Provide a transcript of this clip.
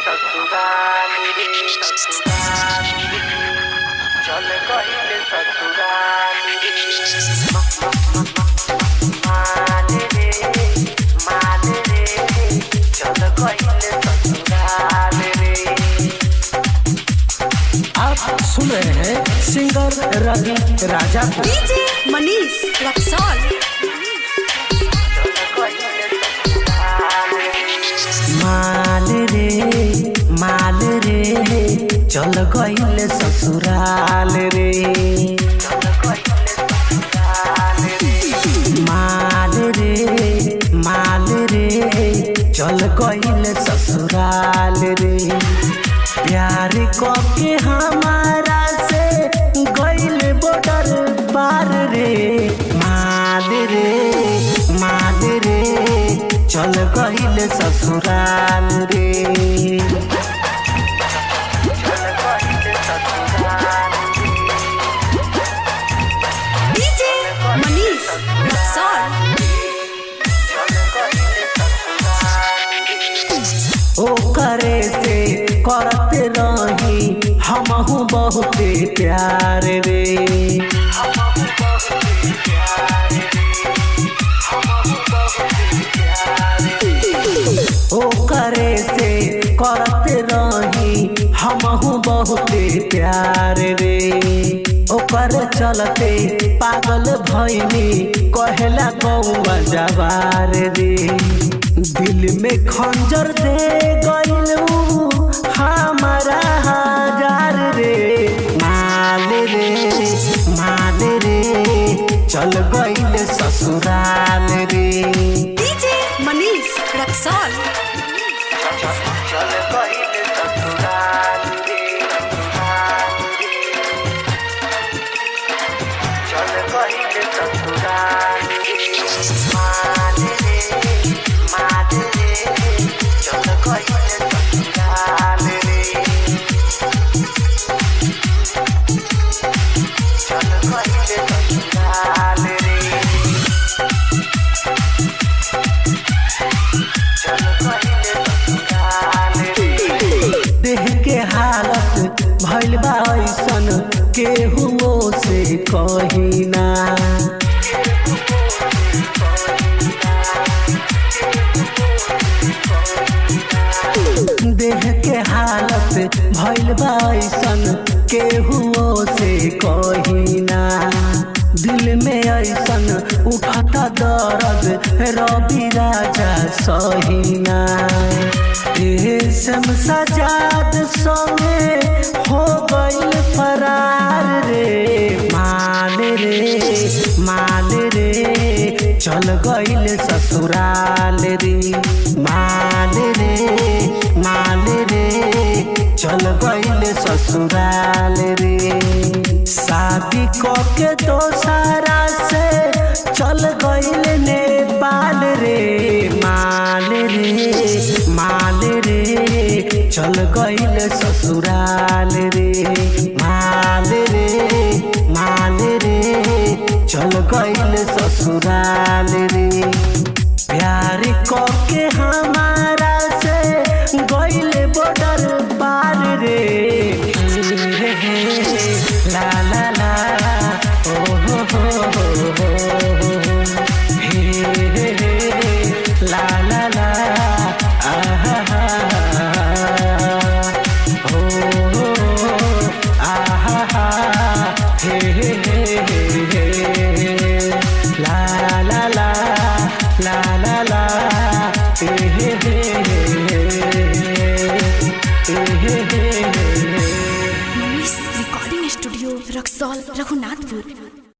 ससुराल रे ससुराल चल गइले ससुराल माल रे चल गइले ससुराल रे। आप सुन रहे हैं सिंगर रवि राजा को। डीजे मनीष रक्सौल। माल रे चल गइले ससुराल रे। माल रे चल गइले ससुराल रे। प्यार के हमारा से गइले बॉर्डर पार रे। माल रे चल गइले ससुराल रे। डीजे मनीष रक्सौल। ओ करे से करते रही हमहू बहुते प्यार रे। ओ करे से करते रही हमहू बहुते प्यार रे। ओकर चलते पागल भइनी कहेला गौवा जवार रे। दिल में खंजर दे गइल हमारा हजार रे। माल रे चल गइले ससुराल रे। डीजे मनीष रक्सौल। चल गइले ससुराल रे चल गइले ससुराल माल रे चल गइले ससुराल रे चल गइले ससुराल रे चल गइले ससुराल रे। देह के हालत भइल बा ऐसन केहू से कही ना। देह के हालत भइल बा ऐसन केहू से कही ना। दिल में ऐसन उठता दर्द रवि राजा सहीना। सजाद संगे हो गइल फरार रे। माल रे चल गइले ससुराल रे। माल रे चल गइले ससुराल रे। शादी के दोसरा से चल गइले नेपाल रे। माल रे चल गइले ससुराल रे। माल रे चल गइले ससुराल रे। प्यार के हमारा से गइले बॉर्डर पार रे। ला ला ला ओ हो हे ला ला ला आहा हो आहा हे ला ला ला ला ला ला मनीष रिकॉर्डिंग स्टूडियो रक्सौल रघुनाथपुर।